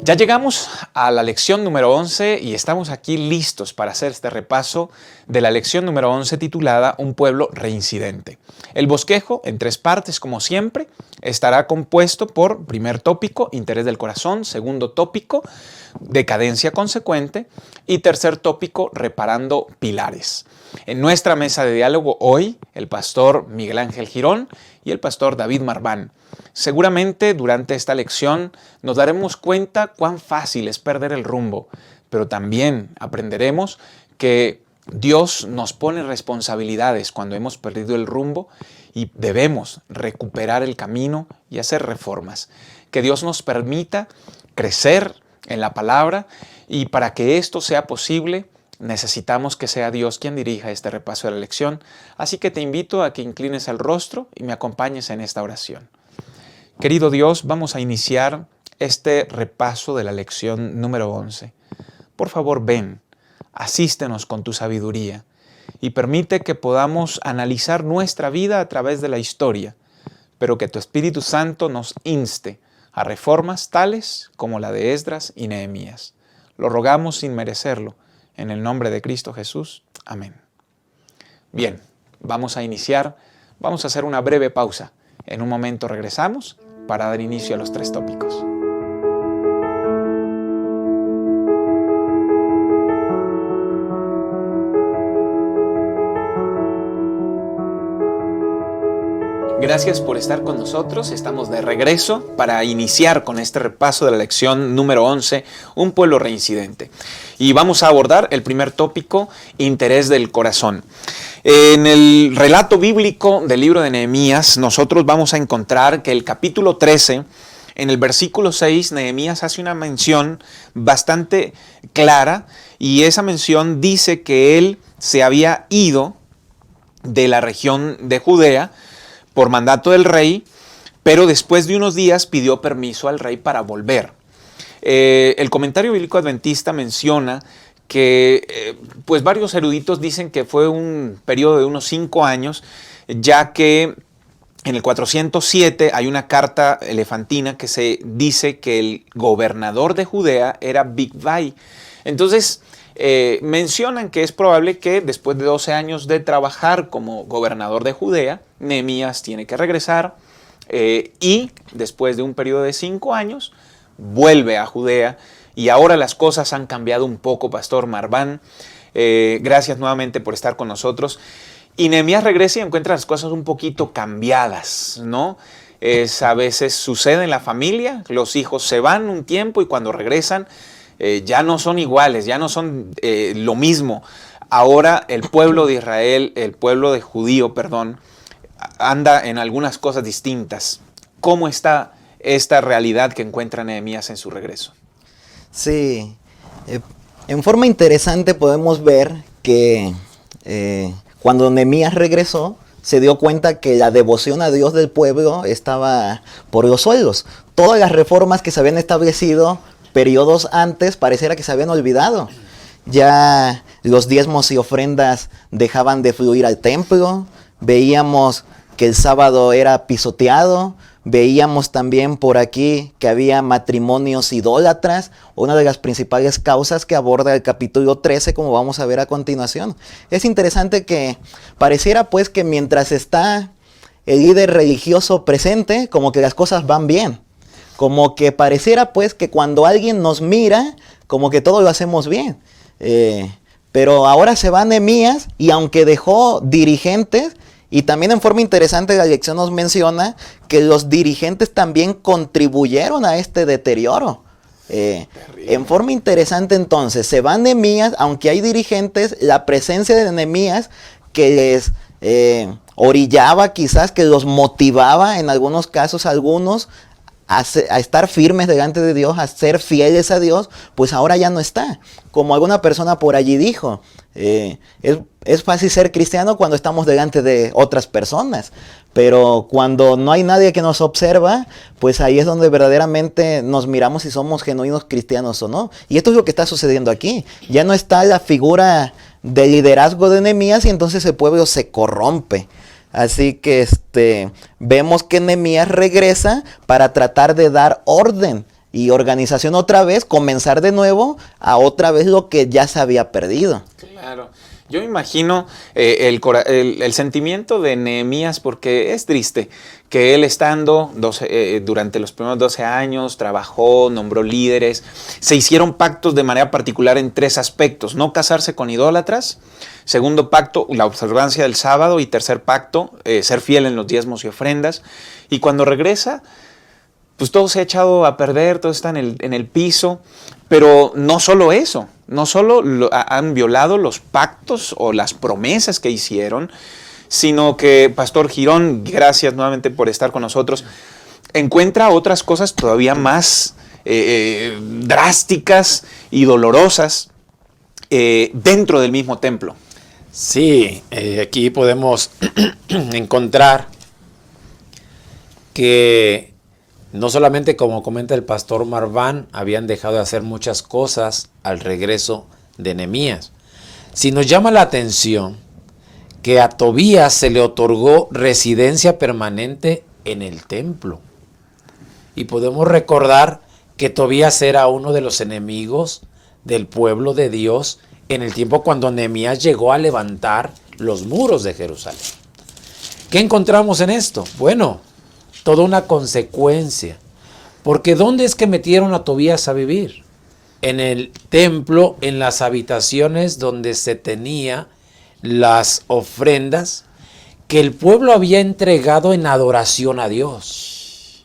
Ya llegamos a la lección número 11 y estamos aquí listos para hacer este repaso de la lección número 11 titulada Un pueblo reincidente. El bosquejo, en 3 partes como siempre, estará compuesto por primer tópico, interés del corazón, segundo tópico, decadencia consecuente y tercer tópico, reparando pilares. En nuestra mesa de diálogo hoy, el pastor Miguel Ángel Girón y el pastor David Marván. Seguramente durante esta lección nos daremos cuenta cuán fácil es perder el rumbo, pero también aprenderemos que Dios nos pone responsabilidades cuando hemos perdido el rumbo y debemos recuperar el camino y hacer reformas. Que Dios nos permita crecer en la palabra y para que esto sea posible necesitamos que sea Dios quien dirija este repaso de la lección. Así que te invito a que inclines el rostro y me acompañes en esta oración. Querido Dios, vamos a iniciar este repaso de la lección número 11. Por favor, ven, asístenos con tu sabiduría y permite que podamos analizar nuestra vida a través de la historia, pero que tu Espíritu Santo nos inste a reformas tales como la de Esdras y Nehemías. Lo rogamos sin merecerlo, en el nombre de Cristo Jesús. Amén. Bien, vamos a iniciar, vamos a hacer una breve pausa. En un momento regresamos para dar inicio a los 3 tópicos. Gracias por estar con nosotros. Estamos de regreso para iniciar con este repaso de la lección número 11, Un pueblo reincidente. Y vamos a abordar el primer tópico, interés del corazón. En el relato bíblico del libro de Nehemías, nosotros vamos a encontrar que el capítulo 13, en el versículo 6, Nehemías hace una mención bastante clara y esa mención dice que él se había ido de la región de Judea por mandato del rey, pero después de unos días pidió permiso al rey para volver. El comentario bíblico adventista menciona que pues varios eruditos dicen que fue un periodo de unos 5 años, ya que en el 407 hay una carta elefantina que se dice que el gobernador de Judea era Bigvai. Entonces mencionan que es probable que después de 12 años de trabajar como gobernador de Judea, Nehemías tiene que regresar y después de un periodo de 5 años vuelve a Judea. Y ahora las cosas han cambiado un poco, Pastor Marván. Gracias nuevamente por estar con nosotros. Y Nehemías regresa y encuentra las cosas un poquito cambiadas, ¿no? A veces sucede en la familia, los hijos se van un tiempo y cuando regresan ya no son iguales, ya no son lo mismo. Ahora el pueblo de Israel, el pueblo de judío, anda en algunas cosas distintas. ¿Cómo está esta realidad que encuentra Nehemías en su regreso? Sí, en forma interesante podemos ver que cuando Nehemías regresó, se dio cuenta que la devoción a Dios del pueblo estaba por los suelos. Todas las reformas que se habían establecido periodos antes pareciera que se habían olvidado. Ya los diezmos y ofrendas dejaban de fluir al templo, veíamos que el sábado era pisoteado, veíamos también por aquí que había matrimonios idólatras, una de las principales causas que aborda el capítulo 13, como vamos a ver a continuación. Es interesante que pareciera pues que mientras está el líder religioso presente, como que las cosas van bien. Como que pareciera pues que cuando alguien nos mira, como que todo lo hacemos bien. Pero ahora se va Nehemías y aunque dejó dirigentes, y también en forma interesante la lección nos menciona que los dirigentes también contribuyeron a este deterioro. En forma interesante entonces, se va Nehemías, aunque hay dirigentes, la presencia de Nehemías que les orillaba quizás, que los motivaba en algunos casos algunos a estar firmes delante de Dios, a ser fieles a Dios, pues ahora ya no está. Como alguna persona por allí dijo, es fácil ser cristiano cuando estamos delante de otras personas, pero cuando no hay nadie que nos observa, pues ahí es donde verdaderamente nos miramos si somos genuinos cristianos o no. Y esto es lo que está sucediendo aquí. Ya no está la figura de liderazgo de Nehemías y entonces el pueblo se corrompe. Así que vemos que Nehemías regresa para tratar de dar orden y organización otra vez, comenzar de nuevo a otra vez lo que ya se había perdido. Claro. Yo imagino el sentimiento de Nehemías, porque es triste que él estando durante los primeros 12 años, trabajó, nombró líderes, se hicieron pactos de manera particular en 3 aspectos: no casarse con idólatras, segundo pacto, la observancia del sábado, y tercer pacto, ser fiel en los diezmos y ofrendas. Y cuando regresa, pues todo se ha echado a perder, todo está en el piso. Pero no solo eso, no solo han violado los pactos o las promesas que hicieron, sino que, Pastor Girón, gracias nuevamente por estar con nosotros, encuentra otras cosas todavía más drásticas y dolorosas dentro del mismo templo. Sí, aquí podemos encontrar que no solamente, como comenta el pastor Marván, habían dejado de hacer muchas cosas al regreso de Nehemías, sino llama la atención que a Tobías se le otorgó residencia permanente en el templo. Y podemos recordar que Tobías era uno de los enemigos del pueblo de Dios en el tiempo cuando Nehemías llegó a levantar los muros de Jerusalén. ¿Qué encontramos en esto? Bueno, toda una consecuencia. Porque ¿dónde es que metieron a Tobías a vivir? En el templo, en las habitaciones donde se tenía las ofrendas que el pueblo había entregado en adoración a Dios.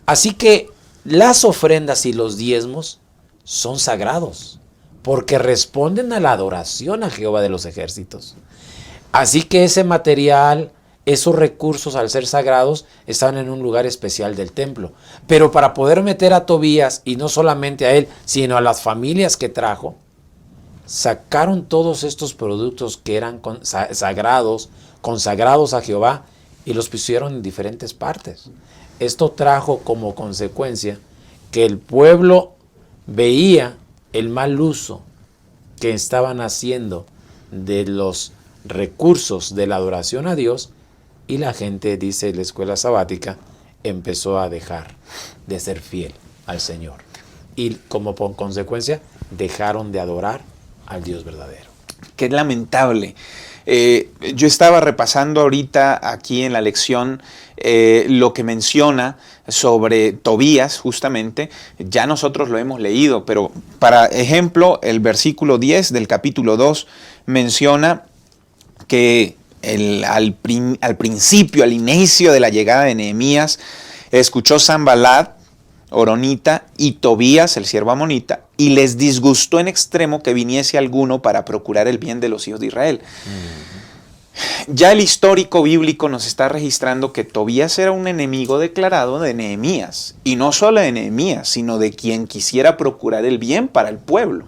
Así que las ofrendas y los diezmos son sagrados, porque responden a la adoración a Jehová de los ejércitos. Así que ese material, esos recursos, al ser sagrados, estaban en un lugar especial del templo. Pero para poder meter a Tobías, y no solamente a él, sino a las familias que trajo, sacaron todos estos productos que eran sagrados, consagrados a Jehová, y los pusieron en diferentes partes. Esto trajo como consecuencia que el pueblo veía el mal uso que estaban haciendo de los recursos de la adoración a Dios, y la gente, dice la escuela sabática, empezó a dejar de ser fiel al Señor. Y como por consecuencia, dejaron de adorar al Dios verdadero. Qué lamentable. Yo estaba repasando ahorita aquí en la lección lo que menciona sobre Tobías, justamente. Ya nosotros lo hemos leído, pero para ejemplo, el versículo 10 del capítulo 2 menciona que al principio, al inicio de la llegada de Nehemías, escuchó Sanballat, horonita, y Tobías, el siervo amonita, y les disgustó en extremo que viniese alguno para procurar el bien de los hijos de Israel. Ya el histórico bíblico nos está registrando que Tobías era un enemigo declarado de Nehemías, y no solo de Nehemías, sino de quien quisiera procurar el bien para el pueblo.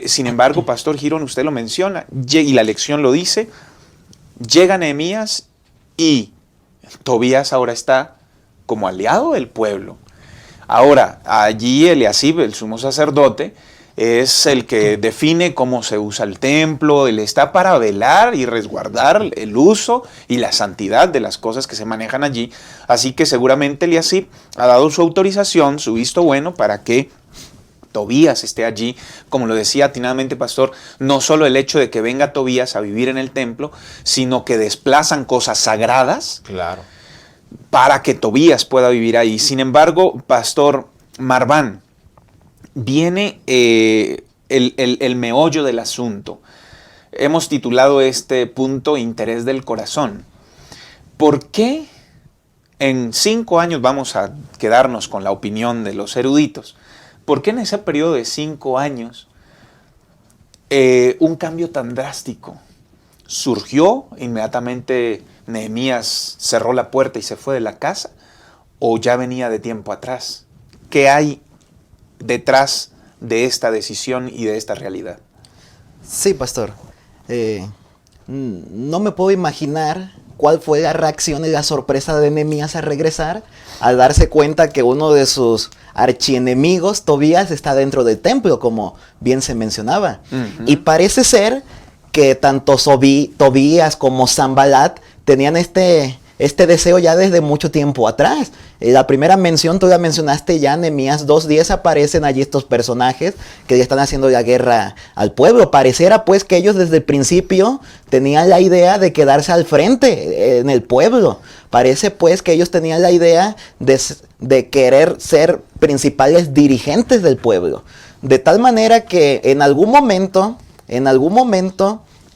Sin embargo, Pastor Girón, usted lo menciona, y la lección lo dice, llega Nehemías y Tobías ahora está como aliado del pueblo. Ahora, allí Eliasib, el sumo sacerdote, es el que define cómo se usa el templo. Él está para velar y resguardar el uso y la santidad de las cosas que se manejan allí. Así que seguramente Eliasib ha dado su autorización, su visto bueno, para que Tobías esté allí. Como lo decía atinadamente Pastor, no solo el hecho de que venga Tobías a vivir en el templo, sino que desplazan cosas sagradas, claro, para que Tobías pueda vivir ahí. Sin embargo, Pastor Marván, viene el meollo del asunto. Hemos titulado este punto Interés del Corazón. ¿Por qué en 5 años, vamos a quedarnos con la opinión de los eruditos, por qué en ese periodo de 5 años un cambio tan drástico? ¿Surgió inmediatamente Nehemías cerró la puerta y se fue de la casa? ¿O ya venía de tiempo atrás? ¿Qué hay detrás de esta decisión y de esta realidad? Sí, Pastor. No me puedo imaginar cuál fue la reacción y la sorpresa de Nehemías al regresar, al darse cuenta que uno de sus archienemigos, Tobías, está dentro del templo, como bien se mencionaba. Uh-huh. Y parece ser que tanto Tobías como Sanballat tenían este este deseo ya desde mucho tiempo atrás. La primera mención, tú ya mencionaste ya, Nehemías 2:10, aparecen allí estos personajes que ya están haciendo la guerra al pueblo. Pareciera pues que ellos desde el principio tenían la idea de quedarse al frente en el pueblo. Parece pues que ellos tenían la idea de querer ser principales dirigentes del pueblo. De tal manera que en algún momento,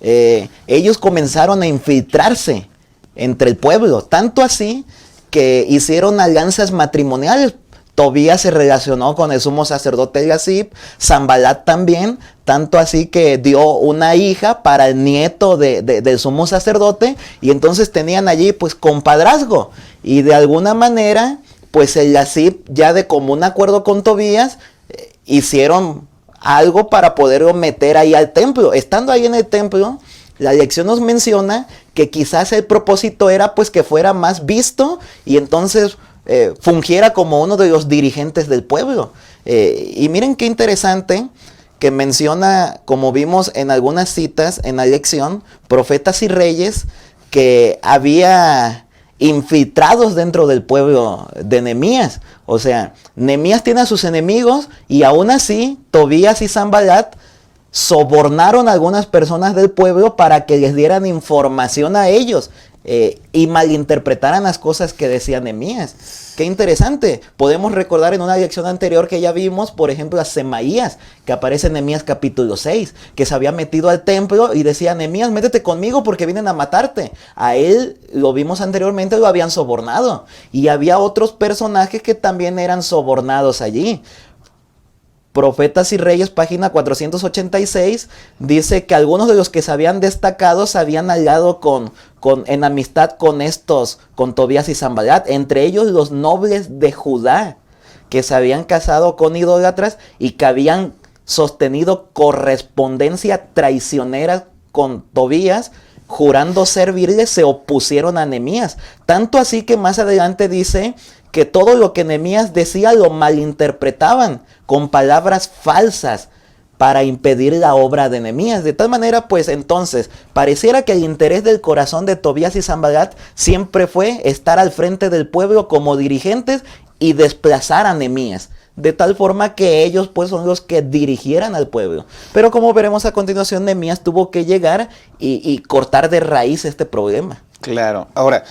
ellos comenzaron a infiltrarse entre el pueblo, tanto así que hicieron alianzas matrimoniales. Tobías se relacionó con el sumo sacerdote Eliasib, Sanballat también, tanto así que dio una hija para el nieto del sumo sacerdote, y entonces tenían allí pues compadrazgo, y de alguna manera pues Eliasib, ya de común acuerdo con Tobías, hicieron algo para poderlo meter ahí al templo. Estando ahí en el templo, la lección nos menciona que quizás el propósito era pues que fuera más visto y entonces fungiera como uno de los dirigentes del pueblo. Y miren qué interesante que menciona, como vimos en algunas citas en la lección, profetas y reyes que había infiltrados dentro del pueblo de Nehemías. O sea, Nehemías tiene a sus enemigos y aún así Tobías y Sanballat sobornaron a algunas personas del pueblo para que les dieran información a ellos y malinterpretaran las cosas que decía Nehemías. Qué interesante. Podemos recordar en una lección anterior que ya vimos, por ejemplo, a Semaías, que aparece en Nehemías capítulo 6, que se había metido al templo y decía: Nehemías, métete conmigo porque vienen a matarte. A él, lo vimos anteriormente, lo habían sobornado. Y había otros personajes que también eran sobornados allí. Profetas y Reyes, página 486, dice que algunos de los que se habían destacado se habían hallado en amistad con Tobías y Sanballat, entre ellos los nobles de Judá, que se habían casado con idólatras y que habían sostenido correspondencia traicionera con Tobías, jurando servirle, se opusieron a Nehemías. Tanto así que más adelante dice que todo lo que Nehemías decía lo malinterpretaban con palabras falsas para impedir la obra de Nehemías. De tal manera, pues entonces, pareciera que el interés del corazón de Tobías y Sanballat siempre fue estar al frente del pueblo como dirigentes y desplazar a Nehemías, de tal forma que ellos pues son los que dirigieran al pueblo. Pero como veremos a continuación, Nehemías tuvo que llegar y cortar de raíz este problema. Claro. Ahora,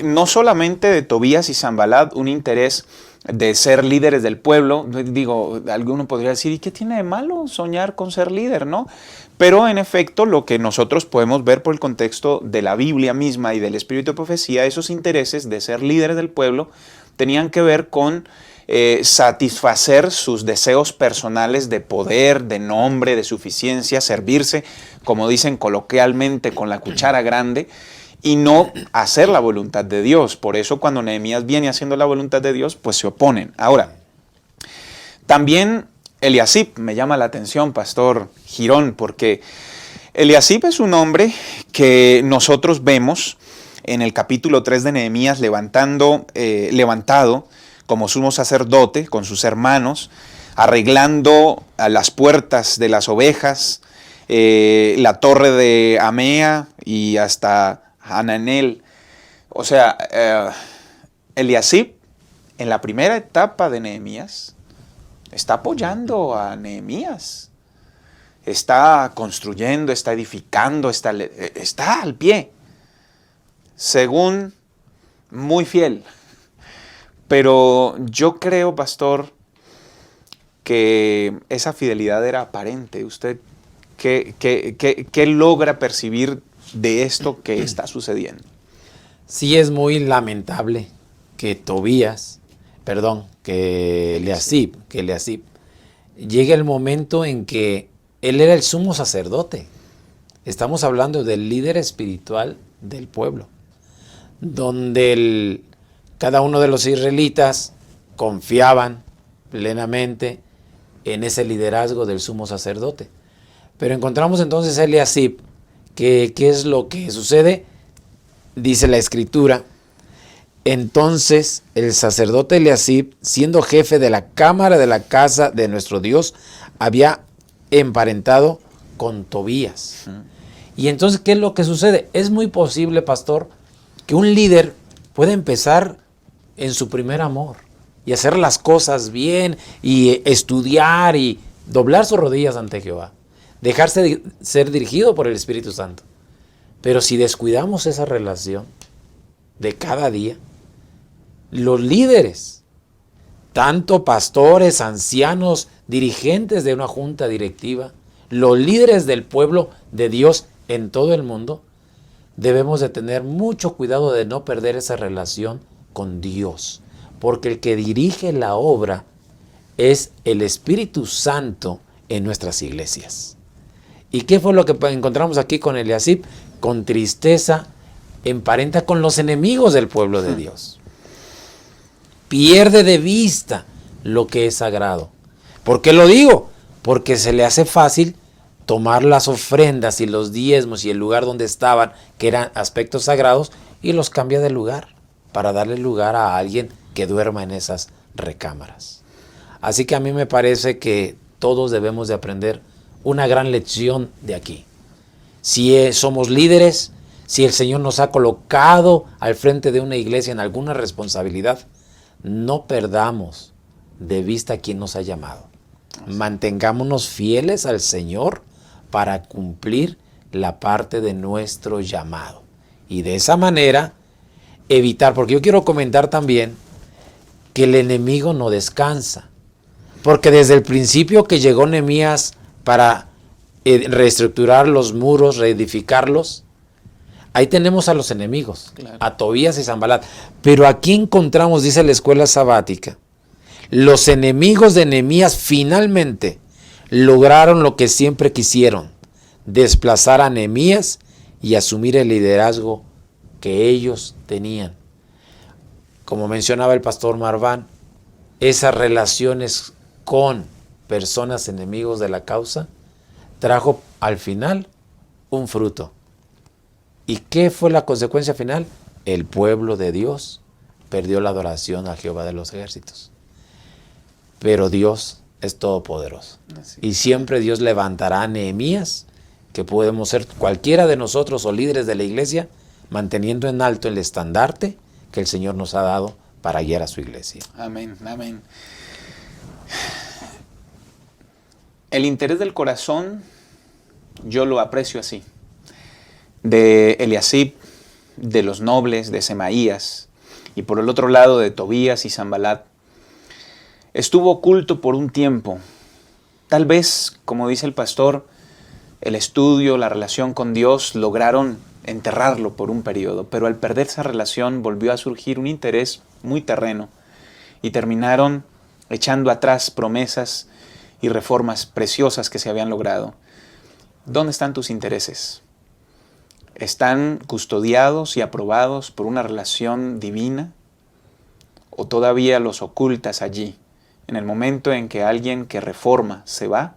no solamente de Tobías y Sanballat un interés de ser líderes del pueblo. Digo, alguno podría decir, ¿y qué tiene de malo soñar con ser líder, no? Pero en efecto, lo que nosotros podemos ver por el contexto de la Biblia misma y del espíritu de profecía, esos intereses de ser líderes del pueblo tenían que ver con satisfacer sus deseos personales de poder, de nombre, de suficiencia, servirse, como dicen coloquialmente, con la cuchara grande, y no hacer la voluntad de Dios. Por eso cuando Nehemías viene haciendo la voluntad de Dios, pues se oponen. Ahora, también Eliasib me llama la atención, Pastor Girón, porque Eliasib es un hombre que nosotros vemos en el capítulo 3 de Nehemías levantado como sumo sacerdote con sus hermanos, arreglando a las puertas de las ovejas, la torre de Amea y hasta Hananel. O sea, Eliasib en la primera etapa de Nehemías está apoyando a Nehemías, está construyendo, está edificando, está al pie, según muy fiel. Pero yo creo, pastor, que esa fidelidad era aparente. ¿Usted qué logra percibir de esto que está sucediendo? Sí, es muy lamentable que Eliasib, llegue el momento en que él era el sumo sacerdote. Estamos hablando del líder espiritual del pueblo, donde cada uno de los israelitas confiaban plenamente en ese liderazgo del sumo sacerdote. Pero encontramos entonces a Eliasib. ¿Qué es lo que sucede? Dice la escritura: entonces el sacerdote Eliasib, siendo jefe de la cámara de la casa de nuestro Dios, había emparentado con Tobías. Y entonces, ¿qué es lo que sucede? Es muy posible, pastor, que un líder puede empezar en su primer amor y hacer las cosas bien y estudiar y doblar sus rodillas ante Jehová, dejarse ser dirigido por el Espíritu Santo. Pero si descuidamos esa relación de cada día, los líderes, tanto pastores, ancianos, dirigentes de una junta directiva, los líderes del pueblo de Dios en todo el mundo, debemos de tener mucho cuidado de no perder esa relación con Dios, porque el que dirige la obra es el Espíritu Santo en nuestras iglesias. ¿Y qué fue lo que encontramos aquí con Eliasib? Con tristeza emparenta con los enemigos del pueblo de Dios. Pierde de vista lo que es sagrado. ¿Por qué lo digo? Porque se le hace fácil tomar las ofrendas y los diezmos y el lugar donde estaban, que eran aspectos sagrados, y los cambia de lugar para darle lugar a alguien que duerma en esas recámaras. Así que a mí me parece que todos debemos de aprender una gran lección de aquí. Si somos líderes, si el Señor nos ha colocado al frente de una iglesia en alguna responsabilidad, no perdamos de vista a quien nos ha llamado. Mantengámonos fieles al Señor para cumplir la parte de nuestro llamado. Y de esa manera evitar, porque yo quiero comentar también que el enemigo no descansa. Porque desde el principio que llegó Nehemías para reestructurar los muros, reedificarlos, ahí tenemos a los enemigos, claro, a Tobías y Sanbalat. Pero aquí encontramos, dice la escuela sabática, los enemigos de Nehemías finalmente lograron lo que siempre quisieron, desplazar a Nehemías y asumir el liderazgo que ellos tenían. Como mencionaba el pastor Marván, esas relaciones con personas enemigos de la causa trajo al final un fruto. ¿Y qué fue la consecuencia final? El pueblo de Dios perdió la adoración a Jehová de los ejércitos. Pero Dios es todopoderoso. Y siempre Dios levantará a Nehemías, que podemos ser cualquiera de nosotros o líderes de la iglesia, manteniendo en alto el estandarte que el Señor nos ha dado para guiar a su iglesia. Amén, amén. El interés del corazón, yo lo aprecio así. De Eliasib, de los nobles, de Semaías, y por el otro lado de Tobías y Sanbalat, estuvo oculto por un tiempo. Tal vez, como dice el pastor, el estudio, la relación con Dios lograron enterrarlo por un periodo, pero al perder esa relación volvió a surgir un interés muy terreno y terminaron echando atrás promesas y reformas preciosas que se habían logrado. ¿Dónde están tus intereses? ¿Están custodiados y aprobados por una relación divina? ¿O todavía los ocultas allí? En el momento en que alguien que reforma se va,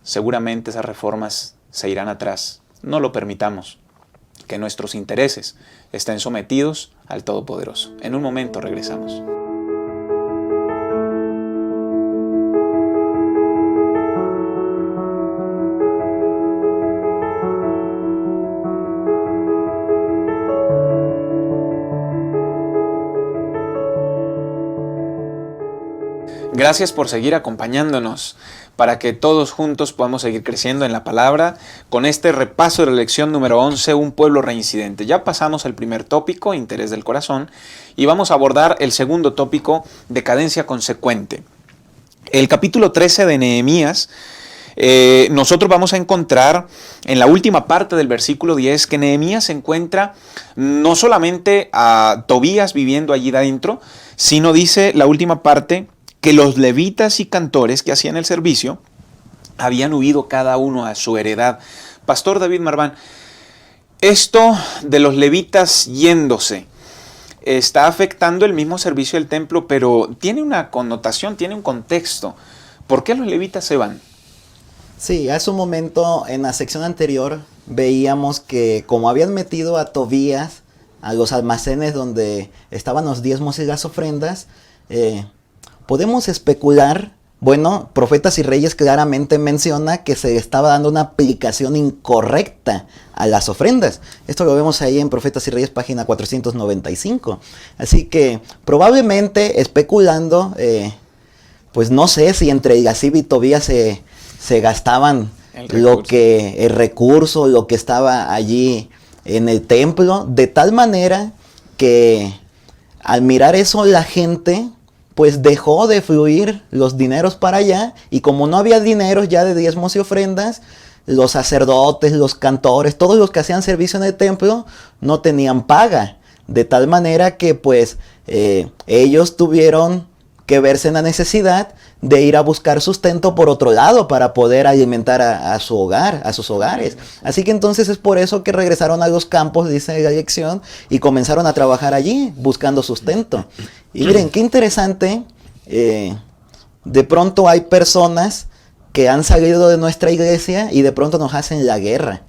seguramente esas reformas se irán atrás. No lo permitamos, que nuestros intereses estén sometidos al Todopoderoso. En un momento regresamos. Gracias por seguir acompañándonos para que todos juntos podamos seguir creciendo en la palabra con este repaso de la lección número 11, un pueblo reincidente. Ya pasamos el primer tópico, interés del corazón, y vamos a abordar el segundo tópico, decadencia consecuente. El capítulo 13 de Nehemías, nosotros vamos a encontrar en la última parte del versículo 10 que Nehemías encuentra no solamente a Tobías viviendo allí dentro, sino dice la última parte, que los levitas y cantores que hacían el servicio habían huido cada uno a su heredad. Pastor David Marván, esto de los levitas yéndose está afectando el mismo servicio del templo, pero tiene una connotación, tiene un contexto. ¿Por qué los levitas se van? Sí, hace un momento en la sección anterior veíamos que como habían metido a Tobías a los almacenes donde estaban los diezmos y las ofrendas, podemos especular Bueno, Profetas y Reyes claramente menciona que se estaba dando una aplicación incorrecta a las ofrendas. Esto lo vemos ahí en Profetas y Reyes, página 495. Así que probablemente especulando, pues no sé si entre Eliasib y Tobías se gastaban el recurso, lo que estaba allí en el templo, de tal manera que al mirar eso la gente pues dejó de fluir los dineros para allá, y como no había dineros ya de diezmos y ofrendas, los sacerdotes, los cantores, todos los que hacían servicio en el templo no tenían paga, de tal manera que pues ellos tuvieron que verse en la necesidad de ir a buscar sustento por otro lado para poder alimentar a su hogar, a sus hogares. Así que entonces es por eso que regresaron a los campos, dice la lección, y comenzaron a trabajar allí buscando sustento. Y miren, qué interesante, de pronto hay personas que han salido de nuestra iglesia y de pronto nos hacen la guerra.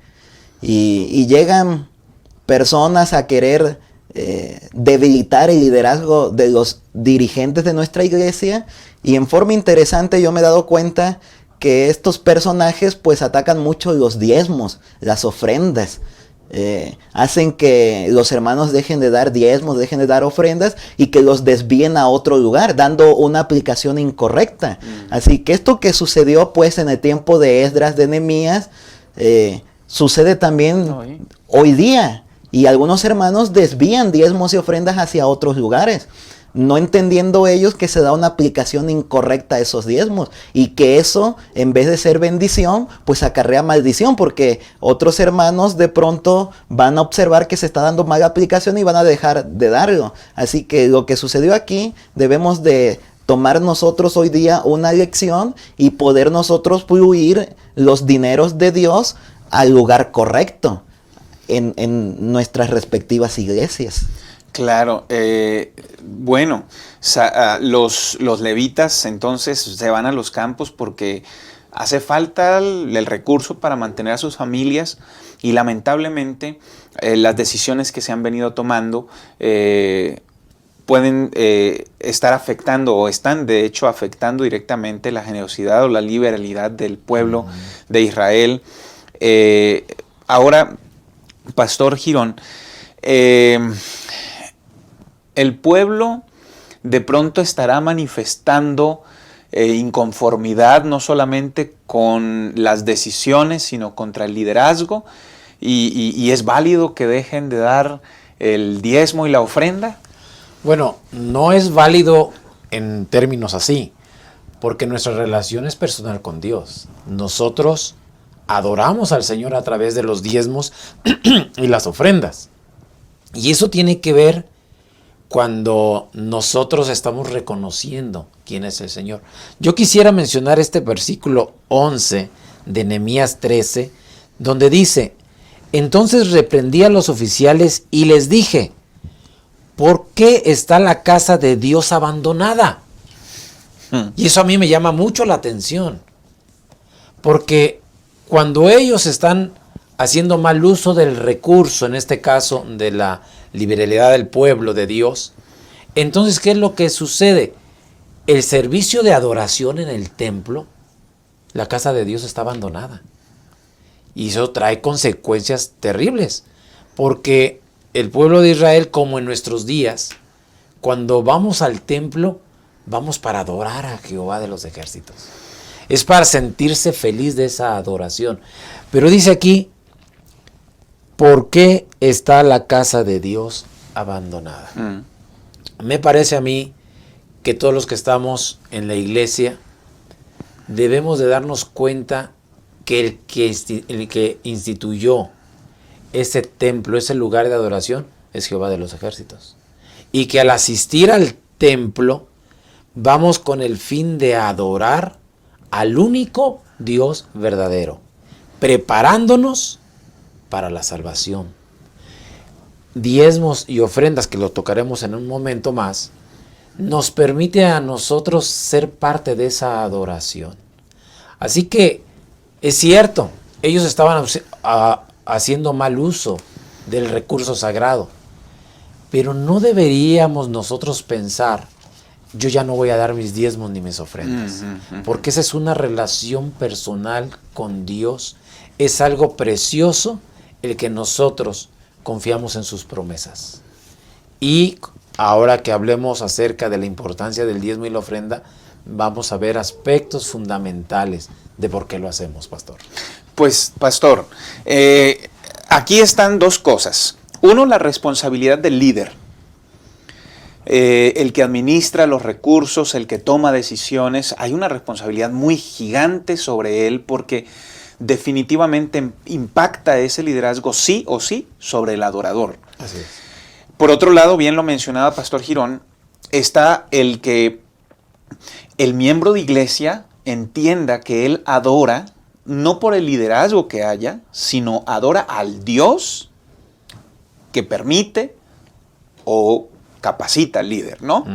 Y llegan personas a querer debilitar el liderazgo de los dirigentes de nuestra iglesia, y en forma interesante yo me he dado cuenta que estos personajes pues atacan mucho los diezmos, las ofrendas, hacen que los hermanos dejen de dar diezmos, dejen de dar ofrendas, y que los desvíen a otro lugar, dando una aplicación incorrecta. Así que esto que sucedió pues en el tiempo de Esdras, de Nehemías, sucede también hoy día. Y algunos hermanos desvían diezmos y ofrendas hacia otros lugares, no entendiendo ellos que se da una aplicación incorrecta a esos diezmos, y que eso, en vez de ser bendición, pues acarrea maldición, porque otros hermanos de pronto van a observar que se está dando mala aplicación y van a dejar de darlo. Así que lo que sucedió aquí, debemos de tomar nosotros hoy día una lección y poder nosotros fluir los dineros de Dios al lugar correcto en nuestras respectivas iglesias. Claro, bueno, los levitas entonces se van a los campos porque hace falta el recurso para mantener a sus familias, y lamentablemente las decisiones que se han venido tomando pueden estar afectando, o están de hecho afectando directamente la generosidad o la liberalidad del pueblo de Israel. Ahora, Pastor Girón, el pueblo de pronto estará manifestando inconformidad no solamente con las decisiones, sino contra el liderazgo, y es válido que dejen de dar el diezmo y la ofrenda. Bueno, no es válido en términos así, porque nuestra relación es personal con Dios. Nosotros adoramos al Señor a través de los diezmos y las ofrendas. Y eso tiene que ver cuando nosotros estamos reconociendo quién es el Señor. Yo quisiera mencionar este versículo 11 de Nehemías 13, donde dice: entonces reprendí a los oficiales y les dije, ¿por qué está la casa de Dios abandonada? Y eso a mí me llama mucho la atención, porque cuando ellos están haciendo mal uso del recurso, en este caso de la liberalidad del pueblo de Dios, entonces, ¿qué es lo que sucede? El servicio de adoración en el templo, la casa de Dios está abandonada. Y eso trae consecuencias terribles, porque el pueblo de Israel, como en nuestros días, cuando vamos al templo, vamos para adorar a Jehová de los ejércitos. Es para sentirse feliz de esa adoración. Pero dice aquí, ¿por qué está la casa de Dios abandonada? Me parece a mí que todos los que estamos en la iglesia debemos de darnos cuenta que el que instituyó ese templo, ese lugar de adoración, es Jehová de los ejércitos. Y que al asistir al templo, vamos con el fin de adorar al único Dios verdadero, preparándonos para la salvación. Diezmos y ofrendas, que lo tocaremos en un momento más, nos permite a nosotros ser parte de esa adoración. Así que es cierto, ellos estaban haciendo mal uso del recurso sagrado, pero no deberíamos nosotros pensar yo ya no voy a dar mis diezmos ni mis ofrendas. Ujú. Porque esa es una relación personal con Dios. Es algo precioso el que nosotros confiamos en sus promesas. Y ahora que hablemos acerca de la importancia del diezmo y la ofrenda, vamos a ver aspectos fundamentales de por qué lo hacemos, pastor. Pues, pastor, aquí están dos cosas. Uno, la responsabilidad del líder. El que administra los recursos, el que toma decisiones. Hay una responsabilidad muy gigante sobre él porque definitivamente impacta ese liderazgo sí o sí sobre el adorador. Así es. Por otro lado, bien lo mencionaba Pastor Girón, está el que el miembro de iglesia entienda que él adora no por el liderazgo que haya, sino adora al Dios que permite o capacita al líder, ¿no?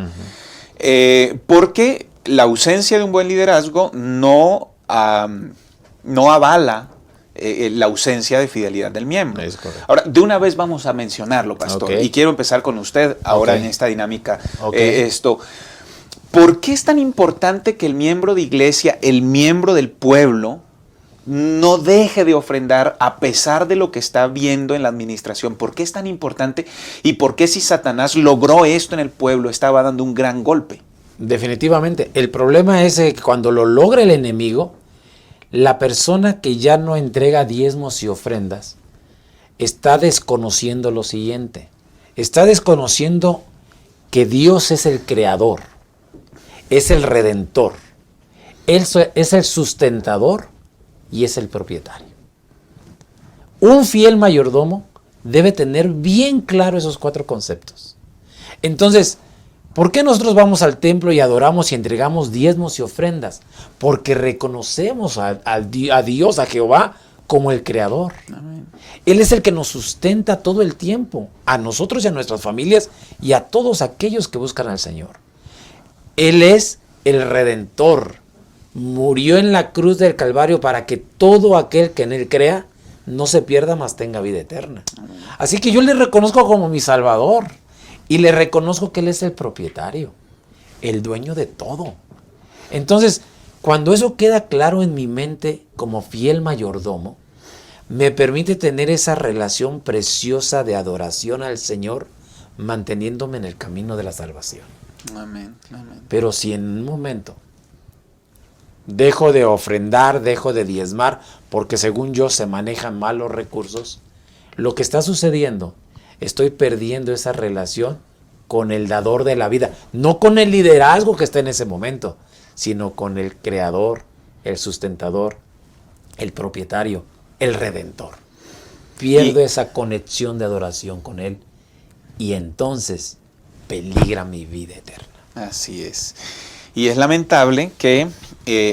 Porque la ausencia de un buen liderazgo no avala la ausencia de fidelidad del miembro. Es correcto. Ahora, de una vez vamos a mencionarlo, pastor, Ok. y quiero empezar con usted ahora Ok. en esta dinámica. Ok. ¿Por qué es tan importante que el miembro de iglesia, el miembro del pueblo, no deje de ofrendar a pesar de lo que está viendo en la administración? ¿Por qué es tan importante? ¿Y por qué si Satanás logró esto en el pueblo estaba dando un gran golpe? Definitivamente. El problema es que cuando lo logra el enemigo, la persona que ya no entrega diezmos y ofrendas está desconociendo lo siguiente. Está desconociendo que Dios es el creador, es el redentor, Él es el sustentador y es el propietario. Un fiel mayordomo debe tener bien claro esos 4 conceptos. Entonces, ¿por qué nosotros vamos al templo y adoramos y entregamos diezmos y ofrendas? Porque reconocemos a Dios, a Jehová, como el creador. Amén. Él es el que nos sustenta todo el tiempo, a nosotros y a nuestras familias y a todos aquellos que buscan al Señor. Él es el redentor. Murió en la cruz del Calvario para que todo aquel que en Él crea no se pierda, mas tenga vida eterna. Así que yo le reconozco como mi Salvador y le reconozco que Él es el propietario, el dueño de todo. Entonces, cuando eso queda claro en mi mente como fiel mayordomo, me permite tener esa relación preciosa de adoración al Señor, manteniéndome en el camino de la salvación. Amén. Amén. Pero si en un momento dejo de ofrendar, dejo de diezmar, porque según yo se manejan mal los recursos, lo que está sucediendo, estoy perdiendo esa relación con el dador de la vida, no con el liderazgo que está en ese momento, sino con el creador, el sustentador, el propietario, el redentor. Pierdo esa conexión de adoración con Él y entonces peligra mi vida eterna. Así es. Y es lamentable que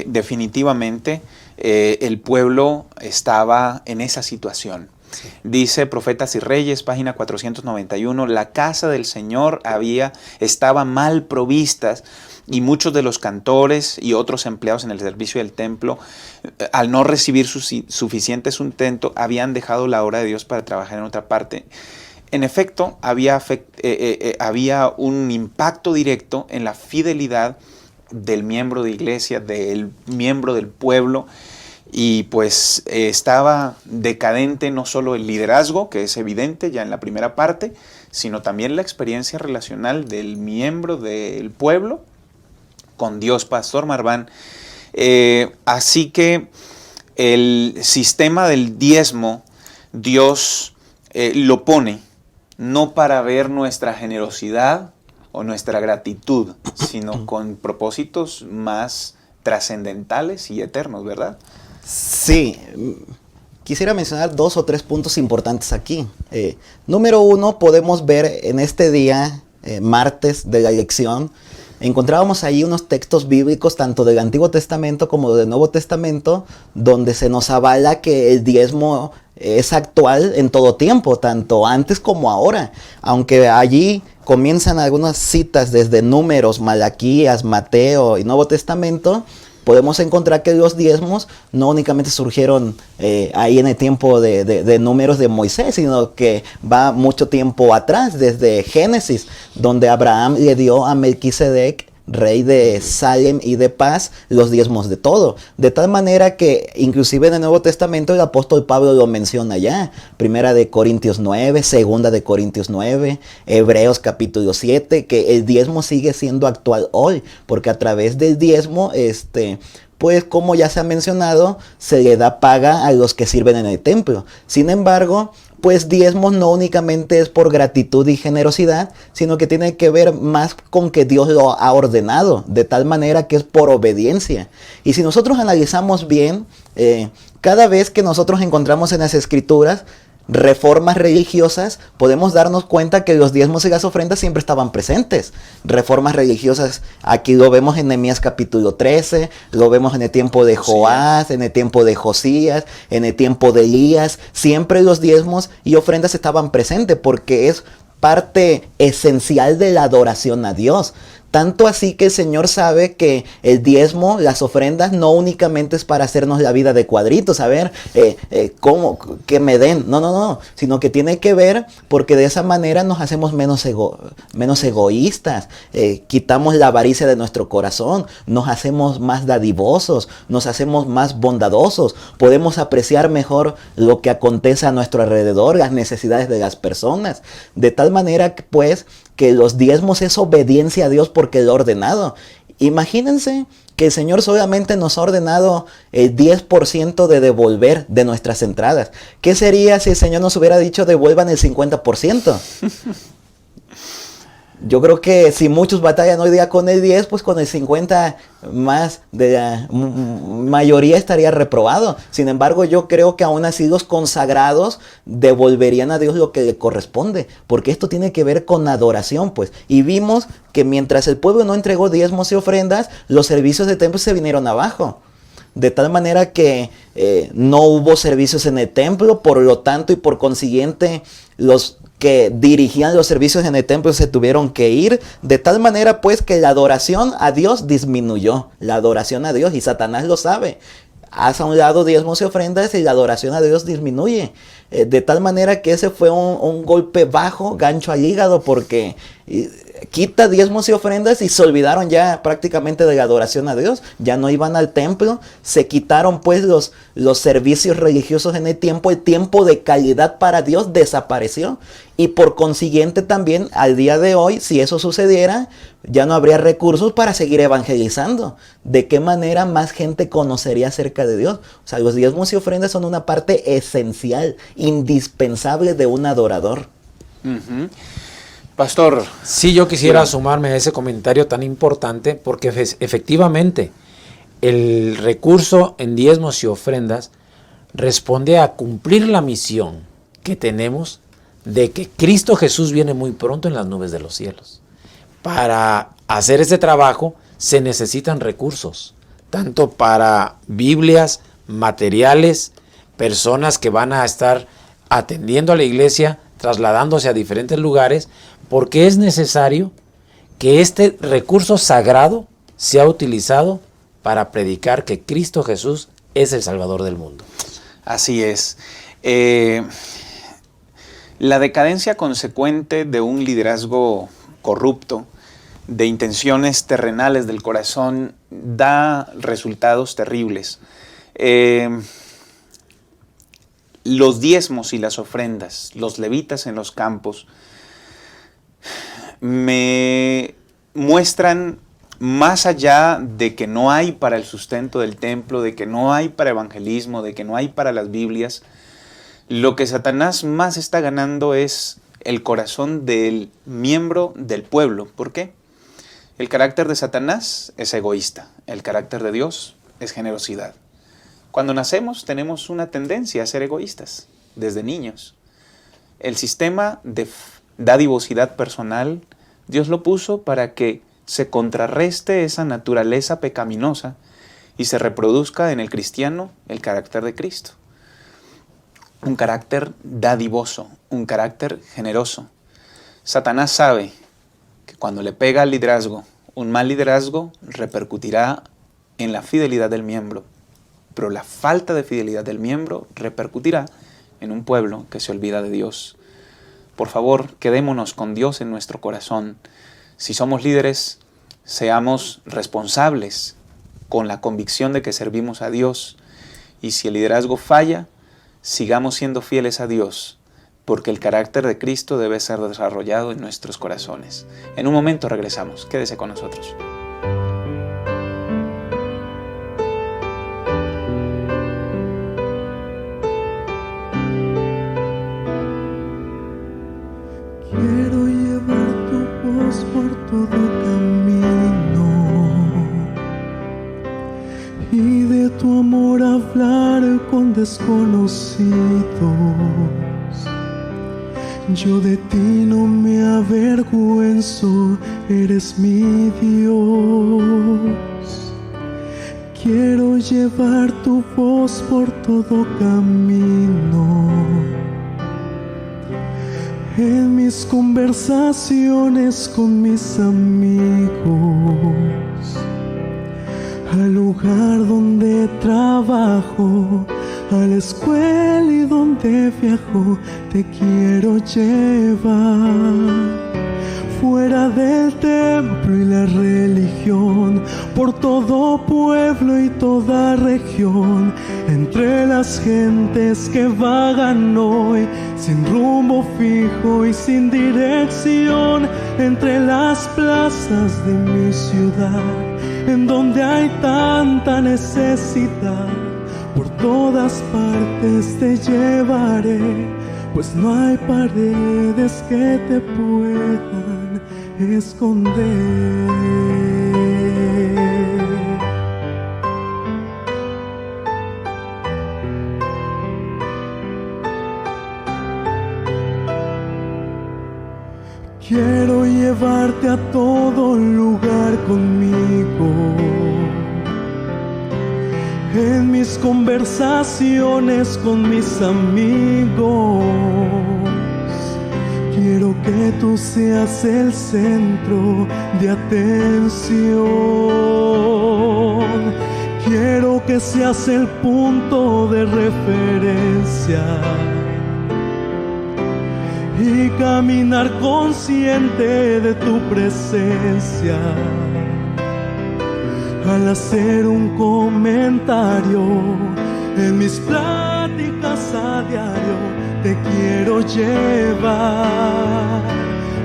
definitivamente el pueblo estaba en esa situación. Sí. Dice Profetas y Reyes, página 491, la casa del Señor estaba mal provista y muchos de los cantores y otros empleados en el servicio del templo, al no recibir suficiente sustento, habían dejado la obra de Dios para trabajar en otra parte. En efecto, había un impacto directo en la fidelidad del miembro de iglesia, del miembro del pueblo, y pues estaba decadente no solo el liderazgo, que es evidente ya en la primera parte, sino también la experiencia relacional del miembro del pueblo con Dios, Pastor Marván. Así que el sistema del diezmo, Dios lo pone no para ver nuestra generosidad o nuestra gratitud, sino con propósitos más trascendentales y eternos, ¿verdad? Sí, quisiera mencionar 2 o 3 puntos importantes aquí. Número 1, podemos ver en este día, martes de la elección, encontrábamos ahí unos textos bíblicos tanto del Antiguo Testamento como del Nuevo Testamento, donde se nos avala que el diezmo es actual en todo tiempo, tanto antes como ahora. Aunque allí comienzan algunas citas desde Números, Malaquías, Mateo y Nuevo Testamento, podemos encontrar que los diezmos no únicamente surgieron ahí en el tiempo de Números de Moisés, sino que va mucho tiempo atrás, desde Génesis, donde Abraham le dio a Melquisedec rey de Salem y de paz, los diezmos de todo. De tal manera que inclusive en el Nuevo Testamento el apóstol Pablo lo menciona ya. Primera de Corintios 9, segunda de Corintios 9, Hebreos capítulo 7, que el diezmo sigue siendo actual hoy, porque a través del diezmo, pues como ya se ha mencionado, se le da paga a los que sirven en el templo. Sin embargo, pues diezmos no únicamente es por gratitud y generosidad, sino que tiene que ver más con que Dios lo ha ordenado, de tal manera que es por obediencia. Y si nosotros analizamos bien, cada vez que nosotros encontramos en las Escrituras reformas religiosas, podemos darnos cuenta que los diezmos y las ofrendas siempre estaban presentes. Reformas religiosas, aquí lo vemos en Nehemías capítulo 13, lo vemos en el tiempo de Joás, en el tiempo de Josías, en el tiempo de Elías. Siempre los diezmos y ofrendas estaban presentes porque es parte esencial de la adoración a Dios. Tanto así que el Señor sabe que el diezmo, las ofrendas, no únicamente es para hacernos la vida de cuadritos, a ver, cómo, que me den. No, sino que tiene que ver porque de esa manera nos hacemos menos egoístas, quitamos la avaricia de nuestro corazón, nos hacemos más dadivosos, nos hacemos más bondadosos, podemos apreciar mejor lo que acontece a nuestro alrededor, las necesidades de las personas. De tal manera que, pues, que los diezmos es obediencia a Dios porque lo ha ordenado. Imagínense que el Señor solamente nos ha ordenado el 10% de devolver de nuestras entradas. ¿Qué sería si el Señor nos hubiera dicho devuelvan el 50%? Yo creo que si muchos batallan hoy día con el 10, pues con el 50 más de la mayoría estaría reprobado. Sin embargo, yo creo que aún así los consagrados devolverían a Dios lo que le corresponde, porque esto tiene que ver con adoración, pues. Y vimos que mientras el pueblo no entregó diezmos y ofrendas, los servicios de templo se vinieron abajo. De tal manera que no hubo servicios en el templo, por lo tanto y por consiguiente los que dirigían los servicios en el templo se tuvieron que ir, de tal manera pues que la adoración a Dios disminuyó, la adoración a Dios, y Satanás lo sabe. Haz a un lado diezmos y ofrendas y la adoración a Dios disminuye. De tal manera que ese fue un golpe bajo, gancho al hígado, porque quita diezmos y ofrendas y se olvidaron ya prácticamente de la adoración a Dios. Ya no iban al templo, se quitaron pues los servicios religiosos en el tiempo de calidad para Dios desapareció. Y por consiguiente también al día de hoy, si eso sucediera, ya no habría recursos para seguir evangelizando. ¿De qué manera más gente conocería acerca de Dios? O sea, los diezmos y ofrendas son una parte esencial, indispensable de un adorador. Uh-huh. Pastor. Sí, yo quisiera sumarme a ese comentario tan importante porque efectivamente el recurso en diezmos y ofrendas responde a cumplir la misión que tenemos de que Cristo Jesús viene muy pronto en las nubes de los cielos. Para hacer ese trabajo se necesitan recursos, tanto para Biblias, materiales, personas que van a estar atendiendo a la iglesia, trasladándose a diferentes lugares, porque es necesario que este recurso sagrado sea utilizado para predicar que Cristo Jesús es el Salvador del mundo. Así es. La decadencia consecuente de un liderazgo corrupto, de intenciones terrenales del corazón, da resultados terribles. Los diezmos y las ofrendas, los levitas en los campos, me muestran más allá de que no hay para el sustento del templo, de que no hay para evangelismo, de que no hay para las Biblias. Lo que Satanás más está ganando es el corazón del miembro del pueblo. ¿Por qué? El carácter de Satanás es egoísta, el carácter de Dios es generosidad. Cuando nacemos tenemos una tendencia a ser egoístas, desde niños. El sistema de dadivosidad personal, Dios lo puso para que se contrarreste esa naturaleza pecaminosa y se reproduzca en el cristiano el carácter de Cristo. Un carácter dadivoso, un carácter generoso. Satanás sabe que cuando le pega al liderazgo, un mal liderazgo repercutirá en la fidelidad del miembro, pero la falta de fidelidad del miembro repercutirá en un pueblo que se olvida de Dios. Por favor, quedémonos con Dios en nuestro corazón. Si somos líderes, seamos responsables con la convicción de que servimos a Dios. Y si el liderazgo falla, sigamos siendo fieles a Dios, porque el carácter de Cristo debe ser desarrollado en nuestros corazones. En un momento regresamos. Quédese con nosotros. Quiero llevar tu voz por todo camino y de tu amor hablar con desconocidos. Yo de ti no me avergüenzo, eres mi Dios. Quiero llevar tu voz por todo camino. En mis conversaciones con mis amigos, al lugar donde trabajo, a la escuela y donde viajo, te quiero llevar. Fuera del templo y la religión, por todo pueblo y toda región, entre las gentes que vagan hoy, sin rumbo fijo y sin dirección, entre las plazas de mi ciudad, en donde hay tanta necesidad, por todas partes te llevaré, pues no hay paredes que te puedan esconder. Quiero llevarte a todo lugar conmigo. En mis conversaciones con mis amigos, quiero que tú seas el centro de atención. Quiero que seas el punto de referencia y caminar consciente de tu presencia. Al hacer un comentario en mis pláticas a diario, te quiero llevar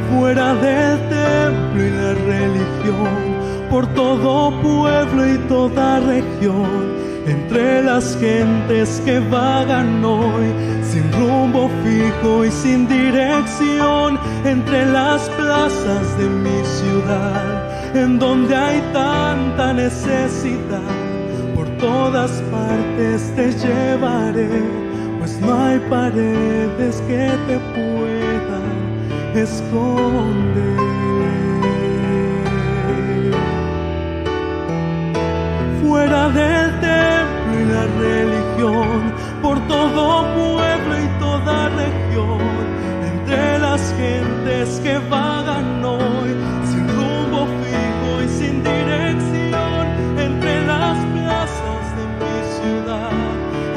fuera del templo y la religión, por todo pueblo y toda región, entre las gentes que vagan hoy, sin rumbo fijo y sin dirección, entre las plazas de mi ciudad, en donde hay tanta necesidad, por todas partes te llevaré, pues no hay paredes que te puedan esconder. Fuera del templo y la religión, por todo pueblo y toda región, entre las gentes que vagan hoy, sin rumbo fijo y sin dirección, entre las plazas de mi ciudad,